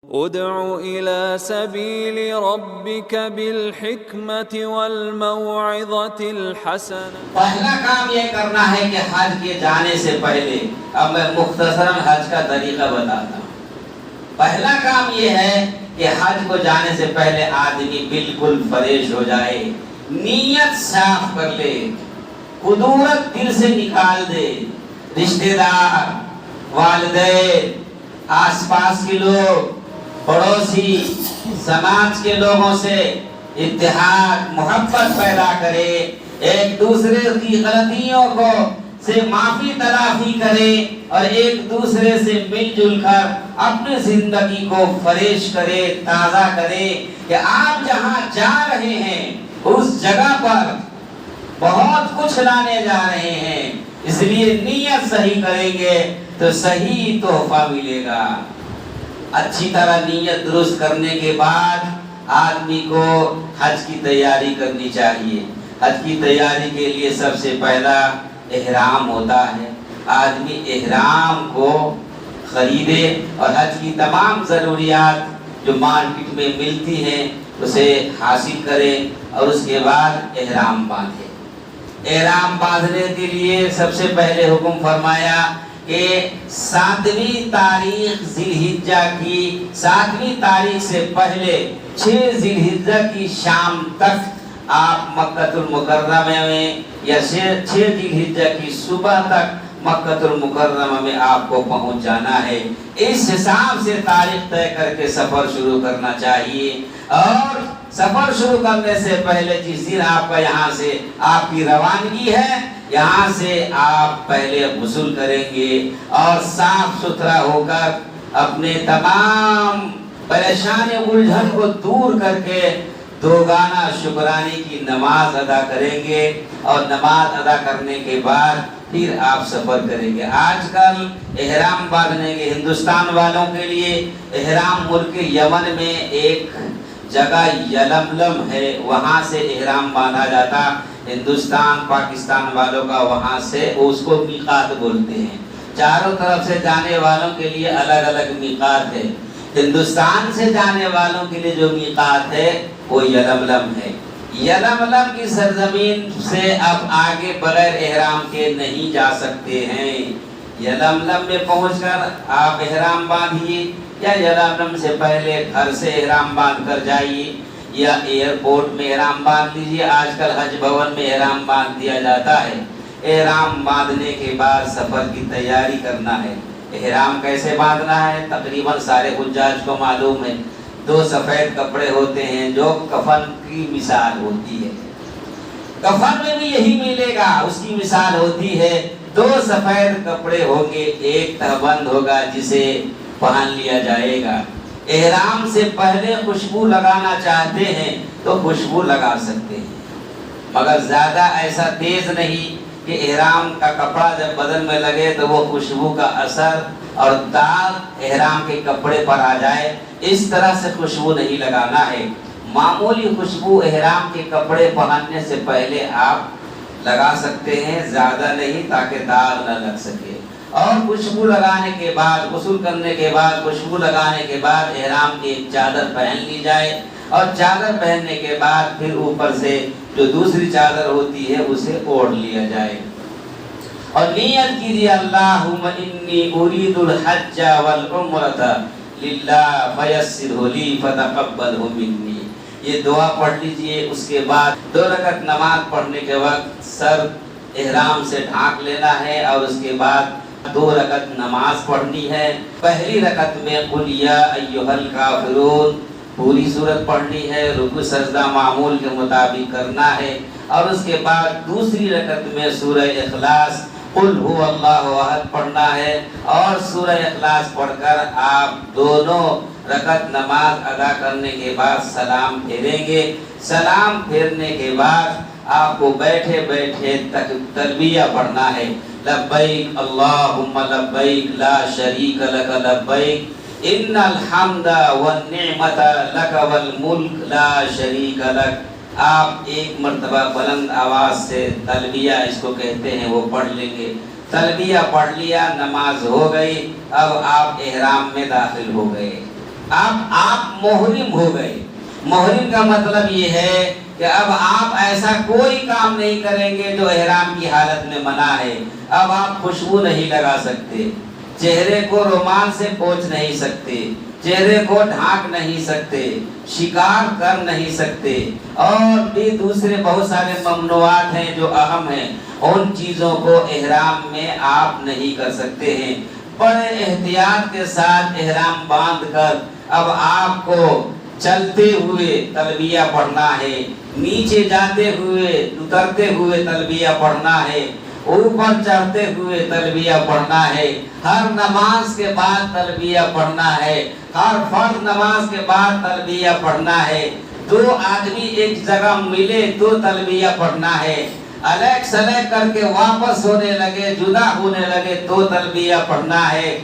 ادع إلى سبيل ربك بالحکمة والموعظة الحسنة۔ پہلا کام یہ کرنا ہے کہ حج کے جانے سے پہلے، اب میں مختصراً حج کا طریقہ بتاتا ہوں۔ پہلا کام یہ ہے کہ حج کو جانے سے پہلے آدمی بالکل فریش ہو جائے، نیت صاف کر لے، قدورت دل سے نکال دے، رشتہ دار، والدین، آس پاس کے لوگ، پڑوسی، سماج کے لوگوں سے اتحاد محبت پیدا کرے، ایک دوسرے کی غلطیوں کو سے معافی تلافی کرے اور ایک دوسرے سے مل جل کر اپنی زندگی کو فریش کرے، تازہ کرے کہ آپ جہاں جا رہے ہیں اس جگہ پر بہت کچھ لانے جا رہے ہیں، اس لیے نیت صحیح کریں گے تو صحیح تحفہ ملے گا۔ اچھی طرح نیت درست کرنے کے بعد آدمی کو حج کی تیاری کرنی چاہیے۔ حج کی تیاری کے لیے سب سے پہلا احرام ہوتا ہے۔ آدمی احرام کو خریدے اور حج کی تمام ضروریات جو مارکیٹ میں ملتی ہیں اسے حاصل کرے اور اس کے بعد احرام باندھے۔ احرام باندھنے کے لیے سب سے پہلے حکم فرمایا کہ 7ویں تاریخ ذی الحجہ کی 7ویں تاریخ سے پہلے 6 ذی الحجہ کی شام تک آپ مکہ المکرمہ میں یا 6 ذی الحجہ کی صبح تک مکہ المکرمہ میں آپ کو پہنچ جانا ہے۔ اس حساب سے تاریخ طے کر کے سفر شروع کرنا چاہیے، اور سفر شروع کرنے سے پہلے جس دن آپ کا یہاں سے آپ کی روانگی ہے یہاں سے آپ پہلے غسل کریں گے اور صاف ستھرا ہو کر اپنے تمام پریشانی الجھن کو دور کر کے دوگانہ شکرانے کی نماز ادا کریں گے، اور نماز ادا کرنے کے بعد پھر آپ سفر کریں گے۔ آج کل احرام باندھنے کے ہندوستان والوں کے لیے احرام ملک یمن میں ایک جگہ یلملم ہے، وہاں سے احرام باندھا جاتا۔ ہندوستان پاکستان والوں کا وہاں سے اس کو میقات بولتے ہیں۔ چاروں طرف سے جانے والوں کے لیے الگ الگ میقات ہے۔ ہندوستان سے جانے والوں کے لیے جو میقات ہے وہ یلملم ہے۔ یلملم کی سرزمین سے اب آگے بغیر احرام کے نہیں جا سکتے ہیں۔ یلملم میں پہنچ کر آپ احرام باندھیے، یا یلملم سے پہلے گھر سے احرام باندھ کر جائیے، یا ایئرپورٹ میں احرام باندھ لیجیے۔ آج کل حج بھون میں احرام باندھ دیا جاتا ہے۔ احرام باندھنے کے بعد سفر کی تیاری کرنا ہے۔ احرام کیسے باندھنا ہے تقریباً سارے حجاج کو معلوم ہے۔ 2 سفید کپڑے ہوتے ہیں جو کفن کی مثال ہوتی ہے، کفن میں بھی یہی ملے گا، اس کی مثال ہوتی ہے 2 سفید کپڑے ہوں گے، ایک تہبند ہوگا جسے پہن لیا جائے گا۔ احرام سے پہلے خوشبو لگانا چاہتے ہیں تو خوشبو لگا سکتے ہیں، مگر زیادہ ایسا تیز نہیں کہ احرام کا کپڑا جب بدن میں لگے تو وہ خوشبو کا اثر اور داغ احرام کے کپڑے پر آ جائے، اس طرح سے خوشبو نہیں لگانا ہے۔ معمولی خوشبو احرام کے کپڑے پہننے سے پہلے آپ لگا سکتے ہیں، زیادہ نہیں تاکہ داغ نہ لگ سکے۔ اور خوشبو لگانے کے بعد، غسل کرنے کے بعد خوشبو لگانے کے بعد احرام کی ایک چادر پہن لی جائے، اور چادر پہننے کے بعد پھر اوپر سے جو دوسری چادر ہوتی ہے اسے اوڑھ لیا جائے، اور نیت کیجیے اللہم انی ارید الحج والعمرۃ للہ فیسرہ لی فتقبلہ منی۔ یہ دعا پڑھ لیجئے۔ اس کے بعد 2 رکعت نماز پڑھنے کے وقت سر احرام سے ڈھانک لینا ہے، اور اس کے بعد 2 رکعت نماز پڑھنی ہے۔ پہلی رکعت میں قل یا ایھا الکافرون پوری سورت پڑھنی ہے، رکوع سجدہ معمول کے مطابق کرنا ہے، اور اس کے بعد دوسری رکعت میں سورہ اخلاص قل هو اللہ احد پڑھنا ہے، اور سورہ اخلاص پڑھ کر آپ دونوں رکعت نماز ادا کرنے کے بعد سلام پھیریں گے۔ سلام پھیرنے کے بعد آپ کو بیٹھے بیٹھے تلبیہ پڑھنا ہے، لبیک اللہم لبیک لا شریک لک لبیک ان الحمد والنعمت لک والملک لا شریک لک۔ آپ ایک مرتبہ بلند آواز سے تلبیہ اس کو کہتے ہیں وہ پڑھ لیں گے۔ تلبیہ پڑھ لیا، نماز ہو گئی، اب آپ احرام میں داخل ہو گئے۔ اب آپ محرم ہو گئے. محرم کا مطلب یہ ہے کہ اب آپ ایسا کوئی کام نہیں کریں گے جو احرام کی حالت میں منع ہے. اب آپ خوشبو نہیں لگا سکتے, چہرے کو رومال سے پوچھ نہیں سکتے, چہرے کو ڈھانک نہیں سکتے, شکار کر نہیں سکتے, اور بھی دوسرے بہت سارے ممنوعات ہیں جو اہم ہیں. ان چیزوں کو احرام میں آپ نہیں کر سکتے ہیں. بڑے احتیاط کے ساتھ احرام باندھ کر اب آپ کو چلتے ہوئے تلبیہ پڑھنا ہے, نیچے جاتے ہوئے اترتے ہوئے تلبیہ پڑھنا ہے, اوپر چڑھتے ہوئے تلبیہ پڑھنا ہے, ہر نماز کے بعد تلبیہ پڑھنا ہے, ہر فرض نماز کے بعد تلبیہ پڑھنا ہے. دو آدمی ایک جگہ ملے تو تلبیہ پڑھنا ہے, الگ سلگ کر کے واپس ہونے لگے, جدا ہونے لگے تو تلبیہ پڑھنا ہے.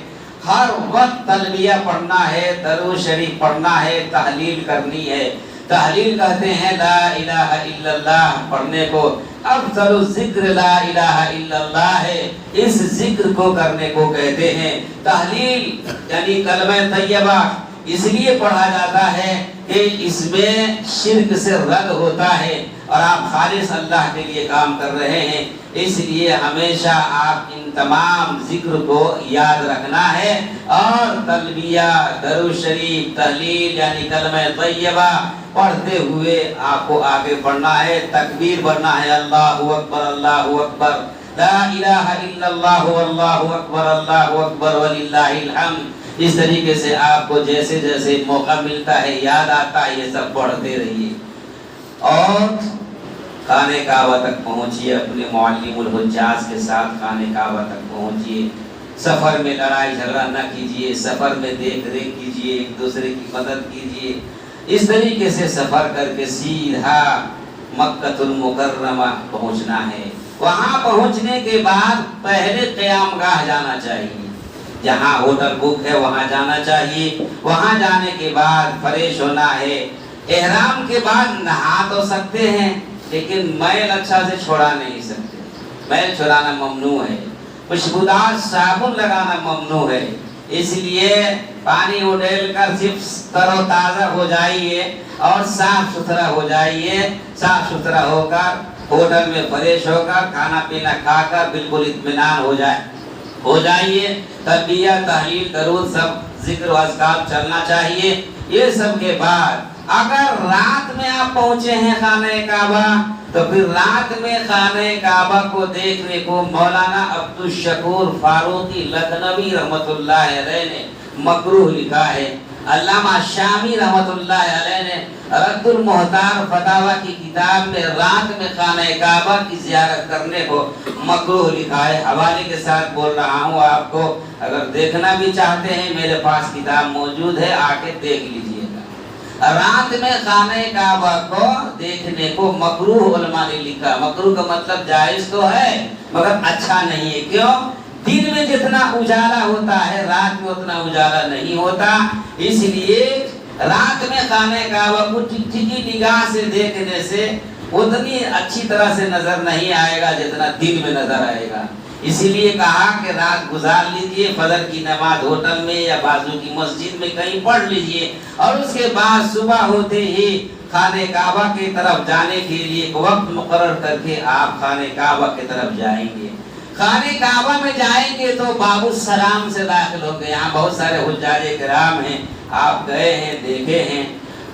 ہر وقت تلبیہ پڑھنا ہے, درود شریف پڑھنا ہے, تحلیل کرنی ہے. تحلیل کہتے ہیں لا الہ الا اللہ پڑھنے کو. افضل الذکر لا الہ الا اللہ ہے, اس ذکر کو کرنے کو کہتے ہیں. تحلیل یعنی کلمہ طیبہ اس لیے پڑھا جاتا ہے کہ اس میں شرک سے رد ہوتا ہے اور آپ خالص اللہ کے لیے کام کر رہے ہیں. اس لیے ہمیشہ آپ ان تمام ذکر کو یاد رکھنا ہے, اور تلبیہ, درود شریف, تحلیل یعنی کلمہ طیبہ پڑھتے ہوئے آپ کو آگے بڑھنا ہے. تکبیر بڑھنا ہے, اللہ اکبر اللہ اکبر, لا الہ الا اللہ واللہ اکبر اللہ اکبر وللہ الحمد. اس طریقے سے آپ کو جیسے جیسے موقع ملتا ہے, یاد آتا ہے, یہ سب پڑھتے رہیے. اور خانہ کعبہ تک پہنچیے, اپنے معلم الحجاج کے ساتھ خانہ کعبہ تک پہنچیے. سفر میں لڑائی جھگڑا نہ کیجیے, سفر میں دیکھ ریکھ کیجیے, ایک دوسرے کی مدد کیجیے. اس طریقے سے سفر کر کے سیدھا مکہ المکرمہ پہنچنا ہے. وہاں پہنچنے کے بعد پہلے قیام گاہ جانا چاہیے, جہاں ہوٹل بک ہے وہاں جانا چاہیے. وہاں جانے کے بعد فریش ہونا ہے. احرام کے بعد نہا تو سکتے ہیں لیکن میل اچھا سے چھوڑا نہیں سکتے, میل چھوڑانا ممنوع ہے. خوشبودار صابن لگانا ممنوع ہے. اس لیے پانی اڈیل کر صرف تر و تازہ ہو جائیے اور صاف ستھرا ہو جائیے. صاف ستھرا ہو کر ہوٹل میں فریش ہو کر کھانا پینا کھا کر بالکل اطمینان ہو جائیے. تلبیہ, تحلیل, درود, سب ذکر و اذکار چلنا چاہیے. یہ سب کے بعد اگر رات میں آپ پہنچے ہیں خانہ کعبہ تو پھر رات میں خانہ کعبہ کو دیکھنے کو مولانا عبدالشکور فاروقی لکھنوی رحمۃ اللہ علیہ نے مکروہ لکھا ہے. علامہ شامی رحمۃ اللہ علیہ نے رد المحتار فتاوی کی کتاب میں رات میں خانہ کعبہ کی زیارت کرنے کو مکروہ لکھا ہے. حوالے کے ساتھ بول رہا ہوں آپ کو, اگر دیکھنا بھی چاہتے ہیں میرے پاس کتاب موجود ہے, آ کے دیکھ لیجیے گا. رات میں خانہ کعبہ کو دیکھنے کو مکروہ علماء نے لکھا. مکروہ کا مطلب جائز تو ہے مگر اچھا نہیں ہے. کیوں؟ دن میں جتنا اجالا ہوتا ہے رات میں اتنا اجالا نہیں ہوتا. اس لیے رات میں خانہ کعبہ کو ٹھیک نگاہ سے دیکھنے سے اتنی اچھی طرح سے نظر نہیں آئے گا جتنا دن میں نظر آئے گا. اسی لیے کہا کہ رات گزار لیجئے, فجر کی نماز ہوٹل میں یا بازو کی مسجد میں کہیں پڑھ لیجئے, اور اس کے بعد صبح ہوتے ہی خانہ کعبہ کی طرف جانے کے لیے ایک وقت مقرر کر کے آپ خانہ کعبہ کی طرف جائیں گے. خانہ کعبہ میں جائیں گے تو باب السلام سے داخل ہوں گے. یہاں بہت سارے حجاج کرام ہیں, آپ گئے ہیں, دیکھے ہیں.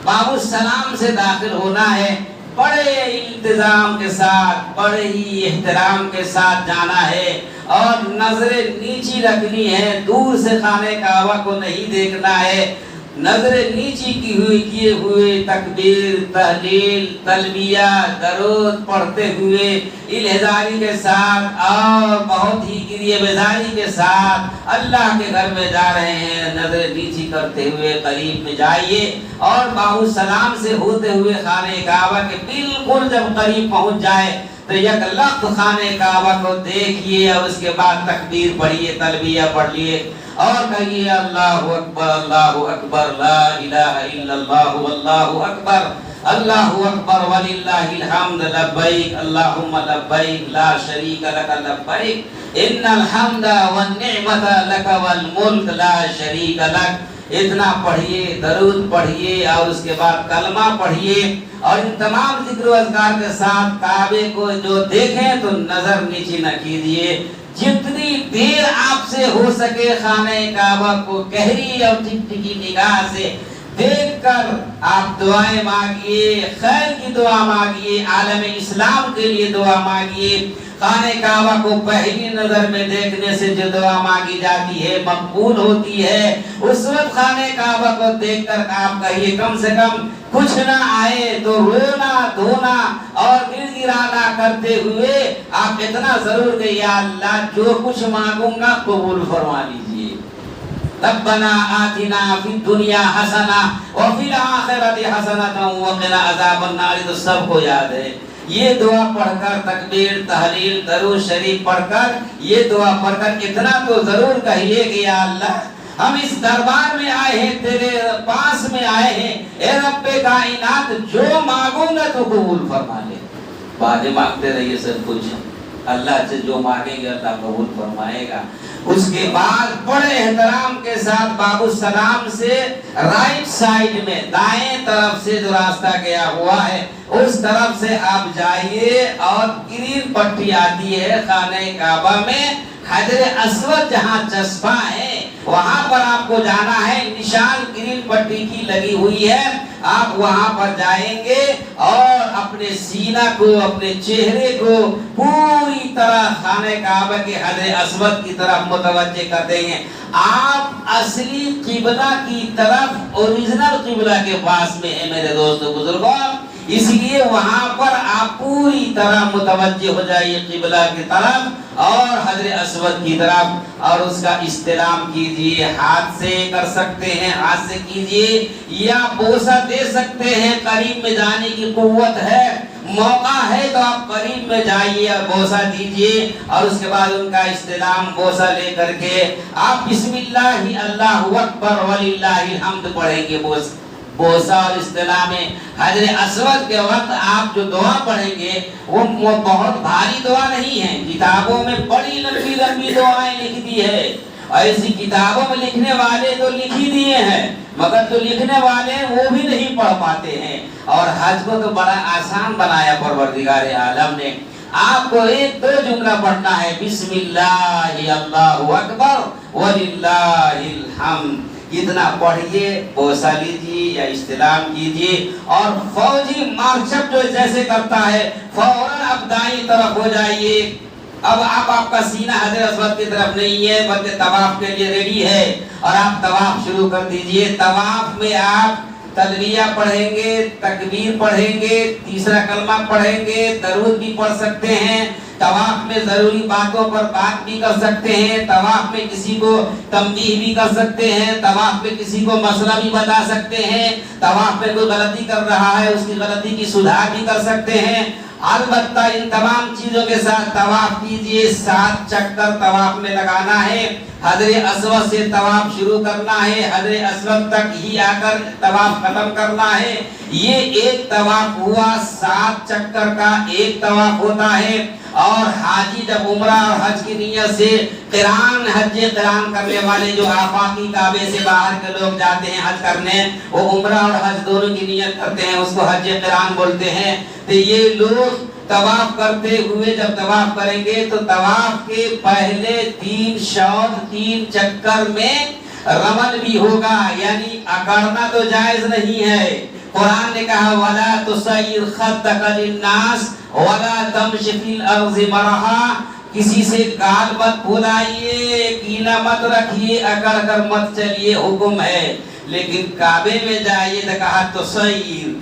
باب السلام سے داخل ہونا ہے. بڑے التزام کے ساتھ, بڑے ہی احترام کے ساتھ جانا ہے, اور نظریں نیچی رکھنی ہے. دور سے خانہ کعبہ کو نہیں دیکھنا ہے. نظریں نیچی کیے ہوئے تکبیر, تحلیل, تلبیہ, درود پڑھتے ہوئے الہذاری کے ساتھ اور بہت ہی گریہ بیزاری کے ساتھ اللہ کے گھر میں جا رہے ہیں. نظریں نیچی کرتے ہوئے قریب میں جائیے, اور باب السلام سے ہوتے ہوئے خانہ کعبہ کے بالکل جب قریب پہنچ جائے تو یک لخت خانہ کعبہ کو دیکھیے, اور اس کے بعد تکبیر پڑھیے, تلبیہ پڑھ لیے, اور کہیے اللہ اکبر لا الہ الا اللہ واللہ اکبر, اللہ اکبر وللہ الحمد, لبیک اللہم لبیک لا شریک لک لبیک ان الحمد والنعمت لک والملک لا شریک لک. اتنا پڑھیے، درود پڑھیے اور اس کے بعد کلمہ پڑھیے، اور ان تمام ذکر و اذکار کے ساتھ کعبے کو جو دیکھیں تو نظر نیچی نہ کیجیے، جتنی دیر آپ سے ہو سکے خانہ کعبہ کو گہری اور ٹکٹکی نگاہ سے دیکھ کر آپ دعائیں مانگیے، خیر کی دعا مانگیے، عالم اسلام کے لیے دعا مانگیے۔ خانہ کعبہ کو پہلی نظر میں دیکھنے سے جو دعا مانگی جاتی ہے مقبول ہوتی ہے۔ اس وقت خانہ کعبہ کو دیکھ کر آپ کہیے کم سے کم کچھ نہ آئے تو رونا دھونا اور گر گرانا کرتے ہوئے آپ اتنا ضرور کہ یا اللہ جو کچھ مانگوں گا قبول فرما لیجیے۔ ربنا آتنا فی الدنیا حسنہ وفی الآخرۃ حسنۃ وقنا عذاب النار، تو سب کو یاد ہے۔ یہ دعا پڑھ کر تکبیر تحلیل درود شریف پڑھ کر یہ دعا پڑھ کر اتنا تو ضرور کہیے کہ یا اللہ ہم اس دربار میں آئے ہیں، تیرے پاس میں آئے ہیں، اے رب کائنات جو مانگوں گا تو قبول فرما لے۔ بعد مانگتے رہیے سب کچھ، اللہ سے جو مانگیں گے اللہ قبول فرمائے گا۔ اس کے بعد بڑے احترام کے ساتھ باب السلام سے رائٹ سائیڈ میں دائیں طرف سے جو راستہ گیا ہوا ہے اس طرف سے آپ جائیے، اور گرین پٹی آتی ہے خانہ کعبہ میں، حجر اسود جہاں چسپاں ہے وہاں پر آپ کو جانا ہے، نشان گرین پٹی کی لگی ہوئی ہے، آپ وہاں پر جائیں گے اور اپنے سینہ کو اپنے چہرے کو پوری طرح خانہ کعبہ کے حجر اسود کی طرف متوجہ کر دیں گے۔ آپ اصلی قبلہ کی طرف اوریجنل قبلہ کے پاس میں ہے میرے دوستو بزرگوں، اس لیے وہاں پر آپ پوری طرح متوجہ ہو جائیے قبلہ کی طرف اور حجر اسود کی طرف، اور اس کا استلام کیجئے۔ ہاتھ سے کر سکتے ہیں، ہاتھ سے کیجئے یا بوسہ دے سکتے ہیں، قریب میں جانے کی قوت ہے، موقع ہے تو آپ قریب میں جائیے اور بوسہ دیجئے، اور اس کے بعد ان کا استلام بوسہ لے کر کے آپ بسم اللہ اللہ اکبر وللہ الحمد پڑھیں گے۔ بوسہ اور استلام حجر اسود کے وقت آپ جو دعا پڑھیں گے وہ بہت بھاری دعا نہیں ہے، کتابوں میں بڑی لمبی لمبی دعائیں لکھ دی ہے، ایسی کتابوں میں لکھنے والے تو لکھ ہی دیے ہیں مگر جو لکھنے والے وہ بھی نہیں پڑھ پاتے ہیں، اور حج کو تو بڑا آسان بنایا پروردگار عالم نے۔ آپ کو ایک دو جملہ پڑھنا ہے، بسم اللہ اللہ اکبر وللہ الحمد، اتنا پڑھیے، بوسہ لیجیے یا استلام کیجیے، اور فوجی مارچ اپ جو جیسے کرتا ہے فوراً اب دائیں طرف ہو جائیے۔ اب آپ کا سینہ حجر اسود کی طرف نہیں ہے بلکہ طواف کے لیے ریڈی ہے، اور آپ طواف شروع کر دیجئے۔ طواف میں آپ تلبیہ پڑھیں گے، تکبیر پڑھیں گے، تیسرا کلمہ پڑھیں گے، درود بھی پڑھ سکتے ہیں، طواف میں ضروری باتوں پر بات بھی کر سکتے ہیں، طواف میں کسی کو تنبیہ بھی کر سکتے ہیں، طواف میں کسی کو مسئلہ بھی بتا سکتے ہیں، طواف میں کوئی غلطی کر رہا ہے اس کی غلطی کی سدھار بھی کر سکتے ہیں۔ البتہ ان تمام چیزوں کے ساتھ طواف کیجئے، 7 چکر طواف میں لگانا ہے، حجر اسود سے طواف شروع کرنا ہے، حجر اسود تک ہی آ کر طواف ختم کرنا ہے۔ یہ ایک طواف ہوا، 7 چکر کا ایک طواف ہوتا ہے، اور حاجی جب عمرہ اور حج کی نیت سے قران حج قران کرنے والے جو آفاقی کعبے سے باہر کے لوگ جاتے ہیں حج کرنے، وہ عمرہ اور حج دونوں کی نیت کرتے ہیں، اس کو حج قران بولتے ہیں۔ تو یہ لوگ طواف کرتے ہوئے جب طواف کریں گے تو طواف کے پہلے 3 شوط 3 چکر میں رمل بھی ہوگا، یعنی اکڑنا تو جائز نہیں ہے۔ قرآن نے کہا وَلَا تُسَيِّرْ خَدَّكَ لِلنَّاسِ وَلَا تَمْشِ فِي الْأَرْضِ مَرَحًا، کسی سے گال مت پھولائیے، کینہ مت رکھیے، اکڑ کر مت چلیے، حکم ہے۔ لیکن کعبے میں جائیے تو کہا تُسَيِّرْ،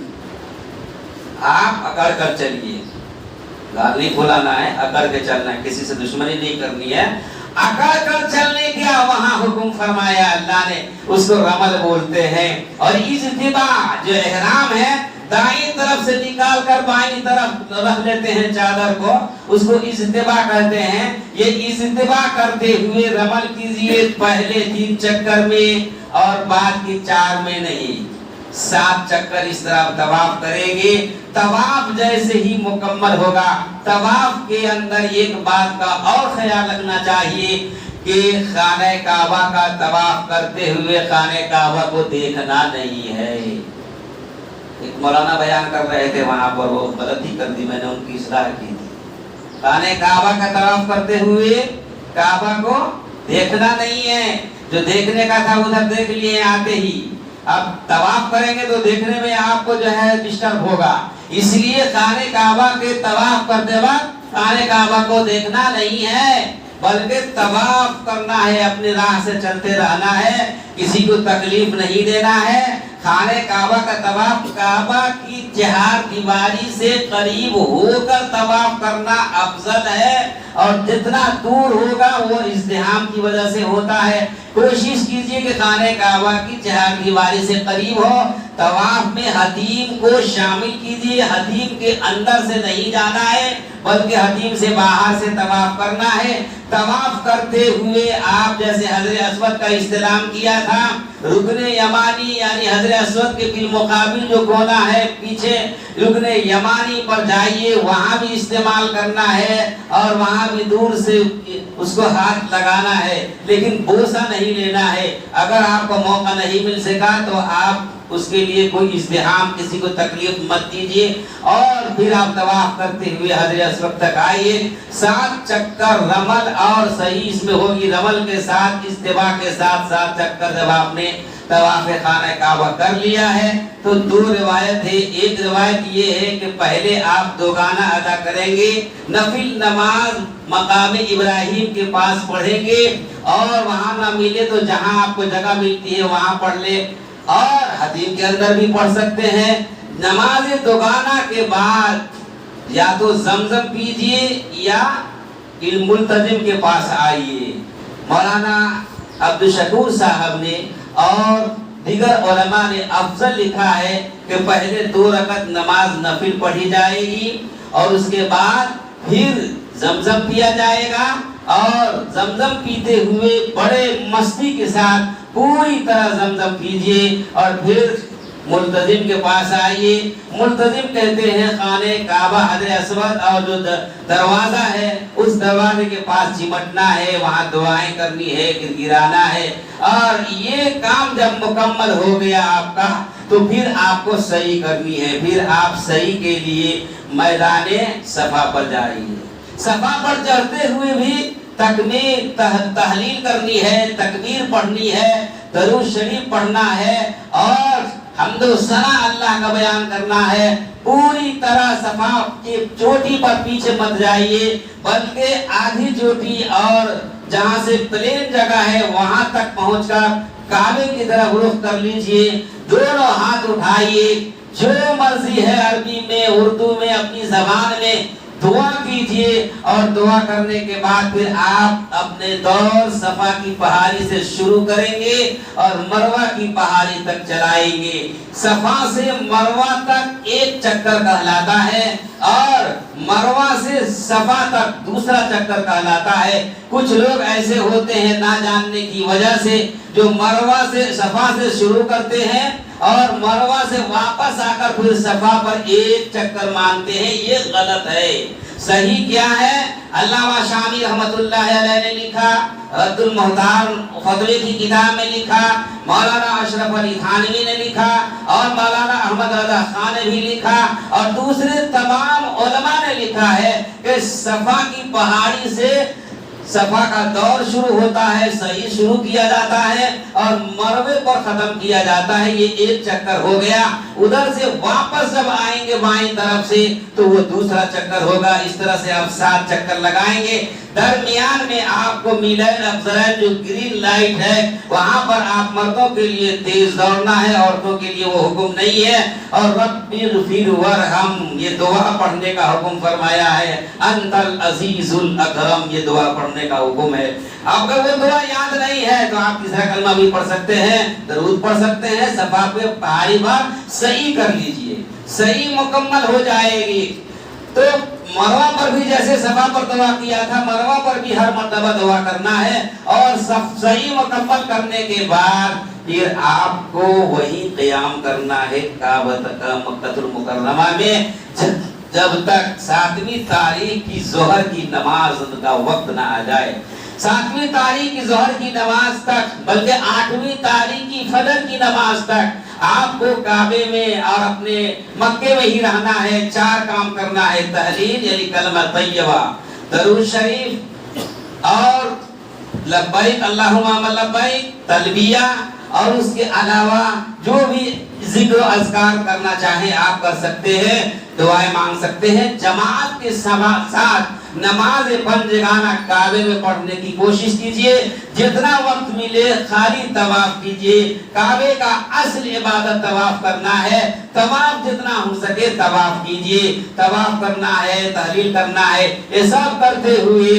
آپ اکڑ کر چلیے، گال نہیں پھولانا ہے، اکڑ کے چلنا ہے، کسی سے دشمنی نہیں کرنی ہے، اکڑ کر چلنے کیا وہاں حکم فرمایا اللہ نے، اس کو رمل بولتے ہیں۔ اور اجتباع جو احرام ہے دائیں طرف سے نکال کر بائیں طرف رکھ لیتے ہیں چادر کو، اس کو اجتباع کہتے ہیں۔ یہ اجتباع کرتے ہوئے رمل کیجئے پہلے 3 چکر میں اور بعد کی 4 میں نہیں، 7 چکر اس طرح طواف کریں گے۔ طواف جیسے ہی مکمل ہوگا، طواف کے اندر ایک بات کا اور خیال رکھنا چاہیے کہ خانہ کعبہ کا طواف کرتے ہوئے خانہ کعبہ کو دیکھنا نہیں ہے۔ ایک مولانا بیان کر رہے تھے وہاں پر، وہ غلطی کر دی، میں نے ان کی اصلاح کی تھی۔ خانہ کعبہ کا طواف کرتے ہوئے کعبہ کو دیکھنا نہیں ہے، جو دیکھنے کا تھا ادھر دیکھ لیے آتے ہی، اب طواف کریں گے تو دیکھنے میں آپ کو جو ہے ڈسٹرب ہوگا، اس لیے خانہ کعبہ کے طواف کرتے وقت خانہ کعبہ کو دیکھنا نہیں ہے، بلکہ طواف کرنا ہے، اپنی راہ سے چلتے رہنا ہے، کسی کو تکلیف نہیں دینا ہے۔ خانہ کعبہ کا طواف کعبہ کی چہار دیواری سے قریب ہو کر طواف کرنا افضل ہے، اور جتنا دور ہوگا وہ ازدحام کی وجہ سے ہوتا ہے۔ کوشش کیجئے کہ خانہ کعبہ کی چہار دیواری سے قریب ہو۔ طواف میں حتیم کو شامل کیجئے، حتیم کے اندر سے نہیں جانا ہے بلکہ حتیم سے باہر سے طواف کرنا ہے۔ طواف کرتے ہوئے آپ جیسے حجر اسود کا استلام کیا تھا، رکن یمانی یعنی حجر اسود کے بالمقابل جو کونا ہے پیچھے، رکن یمانی پر جائیے، وہاں بھی استعمال کرنا ہے اور وہاں بھی دور سے اس کو ہاتھ لگانا ہے، لیکن بوسہ نہیں لینا ہے۔ اگر آپ کو موقع نہیں مل سکا تو آپ اس کے لیے کوئی ازدحام، کسی کو تکلیف مت دیجیے، اور پھر آپ طواف کرتے ہوئے حجر اسود تک آئیے۔ 7 چکر رمل اور صحیح اس میں ہوگی، رمل کے ساتھ استوا کے ساتھ 7 چکر جب آپ نے طواف خانہ کعبہ کر لیا ہے تو 2 روایت ہے۔ ایک روایت یہ ہے کہ پہلے آپ دوگانہ ادا کریں گے، نفل نماز مقام ابراہیم کے پاس پڑھیں گے، اور وہاں نہ ملے تو جہاں آپ کو جگہ ملتی ہے وہاں پڑھ لیں، اور حتیم کے اندر بھی پڑھ سکتے ہیں۔ نماز دوگانہ کے بعد یا تو زمزم پیجئے یا ملتزم کے پاس آئیے۔ مولانا عبدالشکور صاحب نے اور دیگر علماء نے افضل لکھا ہے کہ پہلے 2 رکعت نماز نفل پڑھی جائے گی، اور اس کے بعد پھر زمزم پیا جائے گا، اور زمزم پیتے ہوئے بڑے مستی کے ساتھ پوری طرح زمزم پیجئے، اور پھر ملتزم کے پاس آئیے۔ ملتزم کہتے ہیں خانہ کعبہ حجر اسود اور جو دروازہ ہے اس دروازے کے پاس چمٹنا ہے، وہاں دعائیں کرنی ہے، گرانا ہے، اور یہ کام جب مکمل ہو گیا آپ کا تو پھر آپ کو سعی کرنی ہے۔ پھر آپ سعی کے لیے میدان صفا پر جائیے۔ صفا پر چڑھتے ہوئے بھی تکبیر تحلیل کرنی ہے، تکبیر پڑھنی ہے، درود شریف پڑھنا ہے، اور حمد و ثنا اللہ کا بیان کرنا ہے۔ پوری طرح صفا کی چوٹی پر پیچھے مت جائیے، بلکہ آدھی چوٹی اور جہاں سے پلین جگہ ہے وہاں تک پہنچ کر کعبے کی طرف رخ کر لیجئے، دونوں ہاتھ اٹھائیے، جو مرضی ہے عربی میں، اردو میں، اپنی زبان میں دعا کیجئے، اور دعا کرنے کے بعد پھر آپ اپنے دور صفا کی پہاڑی سے شروع کریں گے اور مروہ کی پہاڑی تک چلائیں گے۔ صفا سے مروہ تک 1 چکر کہلاتا ہے، اور مروہ سے صفا تک دوسرا چکر کہلاتا ہے۔ کچھ لوگ ایسے ہوتے ہیں نہ جاننے کی وجہ سے جو مروہ سے صفا سے شروع کرتے ہیں اور مروہ سے واپس آ کر پھر صفا پر 1 چکر مانتے ہیں، یہ غلط ہے۔ صحیح کیا ہے؟ علامہ شامی رحمت اللہ علیہ نے لکھا، رد المحتار فضوی کی کتاب میں لکھا، مولانا اشرف علی تھانوی نے لکھا، اور مولانا احمد رضا خان نے بھی لکھا، اور دوسرے تمام علماء نے لکھا ہے کہ صفا کی پہاڑی سے صفا کا دور شروع ہوتا ہے، صحیح شروع کیا جاتا ہے اور مروے پر ختم کیا جاتا ہے۔ یہ 1 چکر ہو گیا۔ ادھر سے واپس جب آئیں گے بائیں طرف سے تو وہ دوسرا چکر ہوگا۔ اس طرح سے آپ 7 چکر لگائیں گے۔ درمیان میں آپ کو میلین افضلین جو گرین لائٹ ہے وہاں پر آپ مردوں کے لیے تیز دوڑنا ہے، عورتوں کے لیے وہ حکم نہیں ہے۔ اور رب اغفر ورحم، یہ دعا پڑھنے کا حکم فرمایا ہے۔ انت العزیز الاکرم، یہ دعا پڑھنے کا حکم ہے۔ آپ کو وہ دعا یاد نہیں ہے تو آپ تیسرا کلمہ بھی پڑھ سکتے ہیں، درود پڑھ سکتے ہیں، صفا پہ پہاڑی پر صحیح کر لیجئے، صحیح مکمل ہو جائے گی۔ تو مروہ پر بھی جیسے صفا پر دعا کیا تھا، مروہ پر بھی ہر مرتبہ دعا کرنا ہے، اور صحیح مکمل کرنے کے بعد پھر آپ کو وہی قیام کرنا ہے مکہ المکرمہ میں جب تک 7ویں تاریخ کی ظہر کی نماز کا وقت نہ آ جائے۔ 7ویں تاریخ کی ظہر کی نماز تک، بلکہ 8ویں تاریخ کی فجر کی نماز تک آپ کو کعبے میں اور اپنے مکے میں ہی رہنا ہے۔ 4 کام کرنا ہے، تحلیل یعنی کلمہ طیبہ، درود شریف، اور لبیک اللہم لبیک، تلبیہ، اور اس کے علاوہ جو بھی ذکر و اذکار کرنا چاہیں آپ کر سکتے ہیں، دعائیں مانگ سکتے ہیں۔ جماعت کے ساتھ نماز پنجگانہ کعبے میں پڑھنے کی کوشش کیجئے، جتنا وقت ملے خالی طواف کیجئے۔ کعبے کا اصل عبادت طواف کرنا ہے، طواف جتنا ہو سکے طواف کیجئے، طواف کرنا ہے، تحلیل کرنا ہے۔ یہ سب کرتے ہوئے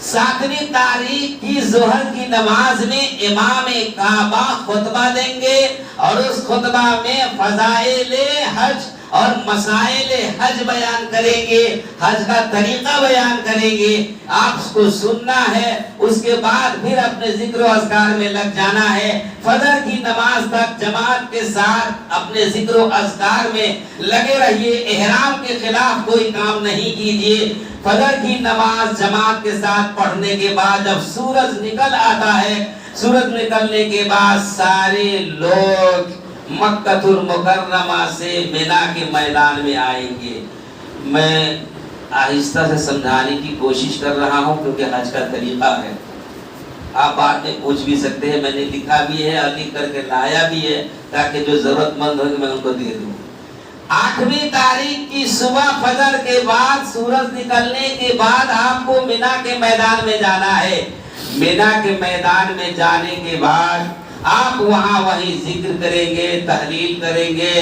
7ویں تاریخ کی ظہر کی نماز میں امام کعبہ خطبہ دیں گے، اور اس خطبہ میں فضائل حج اور مسائل حج بیان کریں گے، حج کا طریقہ بیان کریں گے، آپ اس کو سننا ہے۔ اس کے بعد پھر اپنے ذکر و اذکار میں لگ جانا ہے۔ فجر کی نماز تک جماعت کے ساتھ اپنے ذکر و اذکار میں لگے رہیے، احرام کے خلاف کوئی کام نہیں کیجیے۔ فجر کی نماز جماعت کے ساتھ پڑھنے کے بعد جب سورج نکل آتا ہے، سورج نکلنے کے بعد سارے لوگ مکہ المکرمہ سے مینا کے میدان میں آئیں گے۔ میں آہستہ سے سمجھانے کی کوشش کر رہا ہوں کیونکہ حج کا طریقہ ہے، آپ بعد میں پوچھ بھی سکتے ہیں، میں نے لکھا بھی ہے اور لکھ کر کے لایا بھی ہے تاکہ جو ضرورت مند ہوں میں ان کو دے دوں۔ 8ویں تاریخ کی صبح فجر کے بعد، سورج نکلنے کے بعد آپ کو مینا کے میدان میں جانا ہے۔ مینا کے میدان میں جانے کے بعد آپ وہاں وہی ذکر کریں گے، تحلیل کریں گے،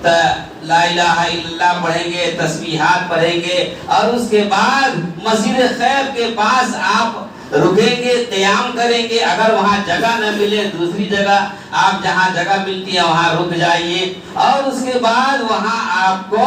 لا الہ الا اللہ پڑھیں گے، تسبیحات پڑھیں گے، اور اس کے بعد مسجد خیف کے پاس آپ رکیں گے، قیام کریں گے۔ اگر وہاں جگہ نہ ملے دوسری جگہ، آپ جہاں جگہ ملتی ہے وہاں رک جائیے، اور اس کے بعد وہاں آپ کو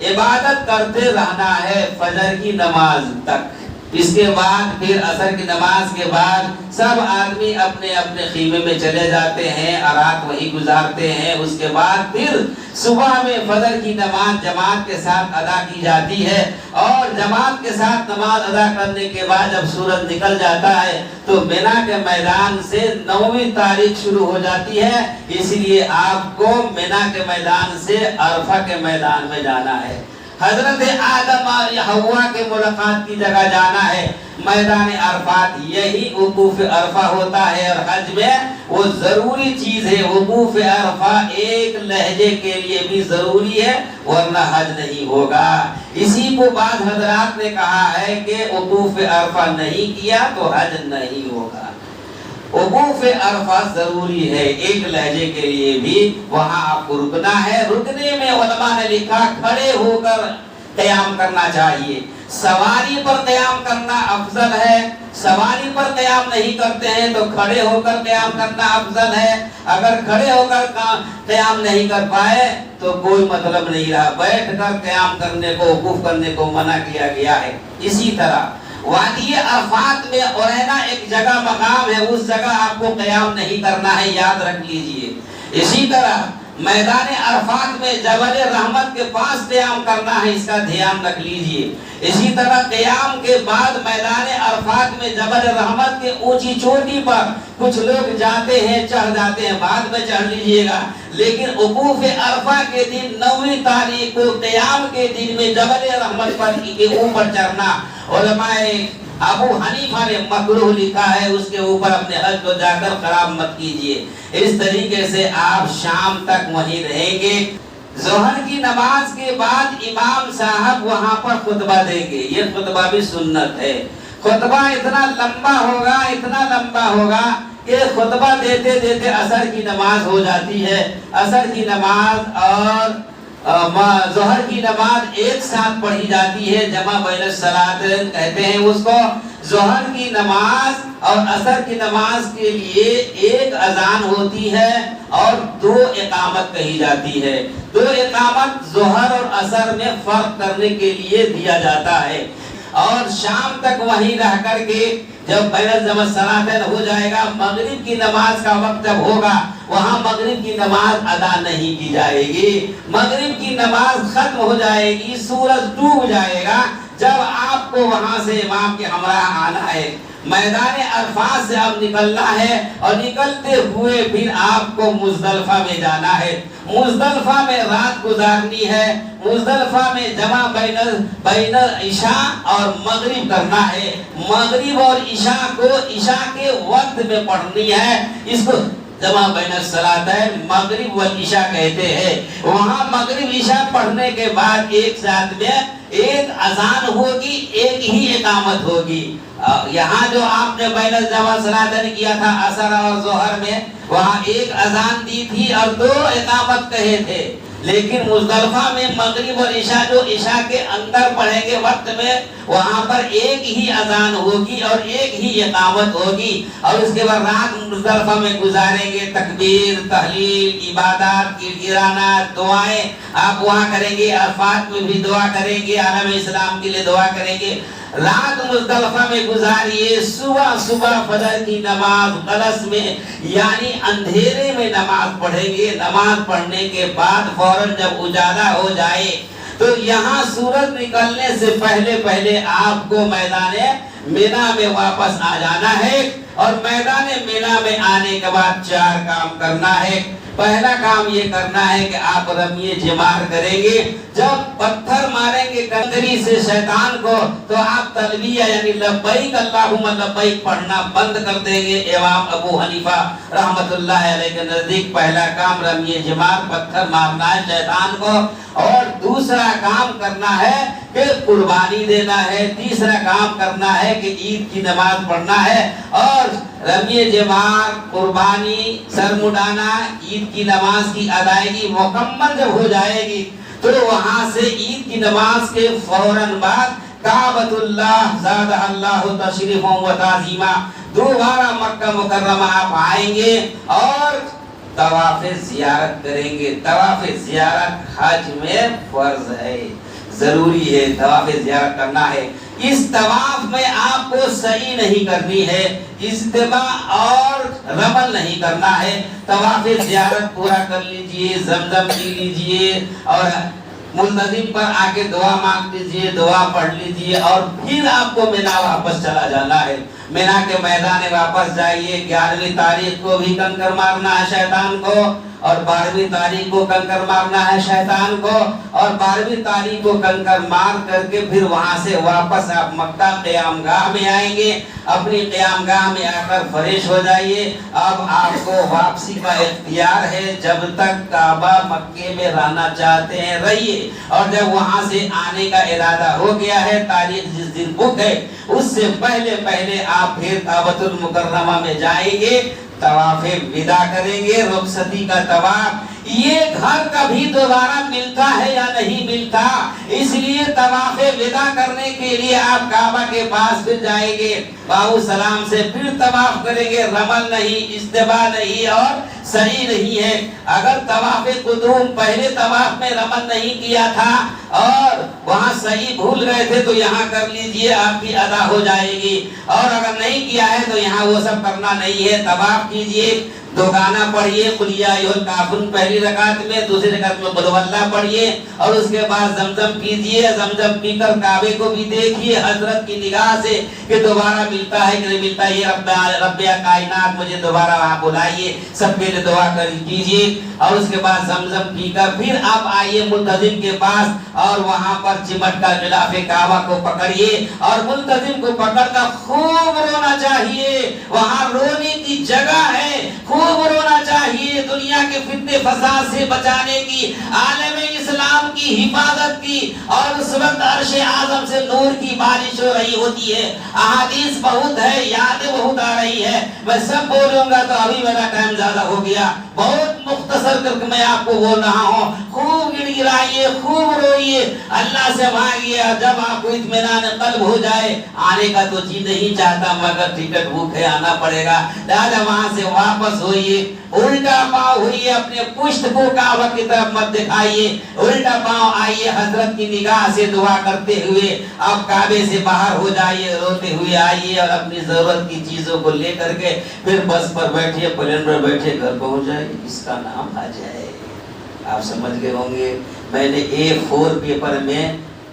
عبادت کرتے رہنا ہے فجر کی نماز تک۔ اس کے بعد پھر عصر کی نماز کے بعد سب آدمی اپنے اپنے خیمے میں چلے جاتے ہیں اور رات وہی گزارتے ہیں۔ اس کے بعد پھر صبح میں فجر کی نماز جماعت کے ساتھ ادا کی جاتی ہے، اور جماعت کے ساتھ نماز ادا کرنے کے بعد جب سورج نکل جاتا ہے تو مینا کے میدان سے 9ویں تاریخ شروع ہو جاتی ہے، اس لیے آپ کو مینا کے میدان سے عرفہ کے میدان میں جانا ہے۔ حضرت آدم اور حوا کے ملاقات کی جگہ جانا ہے، میدان عرفات۔ یہی وقوف عرفہ ہوتا ہے، اور حج میں وہ ضروری چیز ہے۔ وقوف عرفہ ایک لہجے کے لیے بھی ضروری ہے، ورنہ حج نہیں ہوگا۔ اسی کو بعض حضرات نے کہا ہے کہ وقوف عرفہ نہیں کیا تو حج نہیں ہوگا۔ وقوف عرفہ ضروری ہے، ایک لہجے کے لیے بھی وہاں آپ کو رکنا ہے۔ رکنے میں علماء نے لکھا کھڑے ہو کر قیام کرنا چاہیے۔ سواری پر قیام کرنا افضل ہے، سواری پر قیام نہیں کرتے ہیں تو کھڑے ہو کر قیام کرنا افضل ہے۔ اگر کھڑے ہو کر قیام نہیں کر پائے تو کوئی مطلب نہیں رہا، بیٹھ کر قیام کرنے کو، وقوف کرنے کو منع کیا گیا ہے۔ اسی طرح وادی عرفات میں اورینا ایک جگہ مقام ہے، اس جگہ آپ کو قیام نہیں کرنا ہے، یاد رکھ لیجئے۔ اسی طرح میدان عرفات میں جبل رحمت کے پاس قیام کرنا ہے، اس کا دھیان رکھ لیجئے۔ اسی طرح قیام کے بعد میدان عرفات میں جبل رحمت کے اونچی چوٹی پر کچھ لوگ جاتے ہیں، چڑھ جاتے ہیں، بعد میں چڑھ لیجئے گا، لیکن وقوف عرفہ کے دن 9ویں تاریخ کو قیام کے دن میں جبل رحمت پر کے اوپر چڑھنا علماء ابو حنیفہ نے مکروہ لکھا ہے، اس کے اوپر اپنے حج کو جا کر خراب مت کیجئے۔ اس طریقے سے آپ شام تک وہیں رہیں گے۔ ظہر کی نماز کے بعد امام صاحب وہاں پر خطبہ دیں گے، یہ خطبہ بھی سنت ہے۔ خطبہ اتنا لمبا ہوگا، اتنا لمبا ہوگا کہ خطبہ دیتے دیتے عصر کی نماز ہو جاتی ہے۔ عصر کی نماز اور ظہر کی نماز ایک ساتھ پڑھی جاتی ہے، جمع بین الصلاتین کہتے ہیں اس کو۔ ظہر کی نماز اور عصر کی نماز کے لیے ایک اذان ہوتی ہے اور 2 اقامت کہی جاتی ہے۔ 2 اقامت ظہر اور عصر میں فرق کرنے کے لیے دیا جاتا ہے، اور شام تک وہیں رہ کر کے جب بین الصلاتین ہو جائے گا، مغرب کی نماز کا وقت جب ہوگا، وہاں مغرب کی نماز ادا نہیں کی جائے گی۔ مغرب کی نماز ختم ہو جائے گی، سورج ڈوب جائے گا، جب آپ کو وہاں سے امام کے ہمراہ آنا ہے۔ میدان عرفات سے اب نکلنا ہے اور نکلتے ہوئے پھر آپ کو مزدلفہ میں جانا ہے. مزدلفہ میں رات گزارنی ہے. مزدلفہ میں جمع بین عشاء اور مغرب کرنا ہے. مغرب اور عشاء کو عشاء کے وقت میں پڑھنی ہے. اس کو جمع بین الصلاتین مغرب والعشاء کہتے ہیں. وہاں مغرب عشاء پڑھنے کے بعد ایک ساتھ میں ایک اذان ہوگی, ایک ہی اقامت ہوگی. یہاں جو آپ نے بین الجمع صلاتین کیا تھا عصر اور ظہر میں, وہاں ایک اذان دی تھی اور 2 اقامت کہے تھے. لیکن مزدلفہ میں مغرب اور عشاء جو عشاء کے اندر پڑھیں گے وقت میں, وہاں پر ایک ہی اذان ہوگی اور ایک ہی اقامت ہوگی. اور اس کے بعد رات مزدلفہ میں گزاریں گے. تکبیر, تحلیل, عبادات, گڑگڑانا, دعائیں آپ وہاں کریں گے. عرفات میں بھی دعا کریں گے, عالم اسلام کے لیے دعا کریں گے. رات مزدلفہ میں گزاریے. صبح فجر کی نماز غلس میں یعنی اندھیرے میں نماز پڑھیں گے. نماز پڑھنے کے بعد فوراً جب اجالا ہو جائے تو یہاں سورج نکلنے سے پہلے آپ کو میدان مینا میں واپس آ جانا ہے. اور میدان مینا میں آنے کے بعد 4 کام کرنا ہے. پہلا کام یہ کرنا ہے کہ آپ رمی جمار کریں گے. جب پتھر ماریں گے کنکری سے شیطان کو تو آپ تلبیہ یعنی لبیک اللہم لبیک پڑھنا بند کر دیں گے. امام ابو حنیفہ رحمت اللہ علیہ کے نزدیک پہلا کام رمی جمار, پتھر مارنا ہے شیطان کو. اور دوسرا کام کرنا ہے کہ قربانی دینا ہے. تیسرا کام کرنا ہے کہ عید کی نماز پڑھنا ہے. اور رمی جمار, قربانی, سر مڈانا, عید کی نماز کی ادائیگی مکمل جب ہو جائے گی تو وہاں سے عید کی نماز کے فوراً بعد کعبۃ اللہ زادہ اللہ تشریفا و تعظیما دوبارہ مکہ مکرمہ آپ آئیں گے اور طواف زیارت کریں گے. طواف زیارت حج میں فرض ہے, ضروری ہے, طواف زیارت کرنا ہے. اس طواف میں آپ کو سعی نہیں کرنی ہے, اجتماع اور رمل نہیں کرنا ہے. طواف زیارت پورا کر لیجئے, زمزم پی لیجئے اور ملتزم پر آ کے دعا مانگ لیجئے, دعا پڑھ لیجئے اور پھر آپ کو مینا واپس چلا جانا ہے. مینا کے میدان واپس جائیے. 11ویں تاریخ کو بھی کنکر مارنا ہے شیطان کو اور 12ویں تاریخ کو کنکر مارنا ہے شیطان کو. اور 12ویں تاریخ کو کنکر مار کر کے پھر وہاں سے واپس آپ مکہ قیام گاہ میں آئیں گے. اپنی قیام گاہ میں آ کر فریش ہو جائیے. اب آپ کو واپسی کا اختیار ہے. جب تک کعبہ مکے میں رہنا چاہتے ہیں رہیے, اور جب وہاں سے آنے کا ارادہ ہو گیا ہے, تاریخ جس دن بک ہے اس سے پہلے آپ پھر کعبۃ المکرمہ میں جائیں گے, طواف وداع کریں گے. رخصتی کا طواف یہ گھر کبھی دوبارہ ملتا ہے یا نہیں ملتا, اس لیے طواف وداع کرنے کے لیے آپ کعبہ کے پاس پھر جائیں گے, باہو سلام سے پھر طواف کریں گے. رمل نہیں, استباء نہیں اور صحیح نہیں ہے. اگر طواف قدوم پہلے طواف میں رمل نہیں کیا تھا اور وہاں صحیح بھول گئے تھے تو یہاں کر لیجئے, آپ کی ادا ہو جائے گی. اور اگر نہیں کیا ہے تو یہاں وہ سب کرنا نہیں ہے. طواف کیجئے, 2 گانا پڑھیے, قل یا ایھا الکافرون پہلی رکعت میں, دوسری رکعت میں قل ھو اللہ پڑھیے اور اس کے بعد زمزم پیجئے. زمزم پی کر کعبے کو بھی دیکھیے حضرت کی نگاہ سے کہ دوبارہ ملتا ہے کہ نہیں ملتا. یہ رب کائنات مجھے دوبارہ وہاں بلائیے, سب کے لیے دعا کیجئے. اور اس کے بعد زمزم پی کر پھر آپ آئیے ملتزم کے پاس اور وہاں پر چمٹ کر غلاف کعبہ کو پکڑیے اور ملتزم کو پکڑ کر خوب رونا چاہیے. وہاں رونے کی جگہ ہے, خوب رونا چاہیے. دنیا کے فتنے فساد سے بچانے کی, عالم اسلام کی حفاظت کی. اور اس وقت عرش اعظم سے نور کی بارش ہو رہی ہوتی ہے. احادیث بہت ہے, یادیں بہت آ رہی ہے, میں سب بولوں گا تو ابھی میرا ٹائم زیادہ ہو گیا. بہت مختصر کر کے میں آپ کو بول رہا ہوں. خوب گڑگڑائیے, خوب روئیے, اللہ سے مانگیے. جب آپ کو اطمینان قلب ہو جائے, آنے کا تو جی نہیں چاہتا مگر ٹکٹ بک ہے, آنا پڑے گا. لہذا وہاں سے واپس ہوئیے, الٹا پاؤں ہوئیے, اپنے پشت کو کعبہ کی طرف مت دکھائیے, الٹا پاؤں آئیے. حضرت کی نگاہ سے دعا کرتے ہوئے آپ کعبے سے باہر ہو جائیے, روتے ہوئے آئیے اور اپنی ضرورت کی چیزوں کو لے کر کے پھر بس پر بیٹھیے, پلین پر بیٹھے گھر پہنچ جائے. اس کا نام حج ہے. آپ سمجھ گئے ہوں گے. میں نے A4 پیپر میں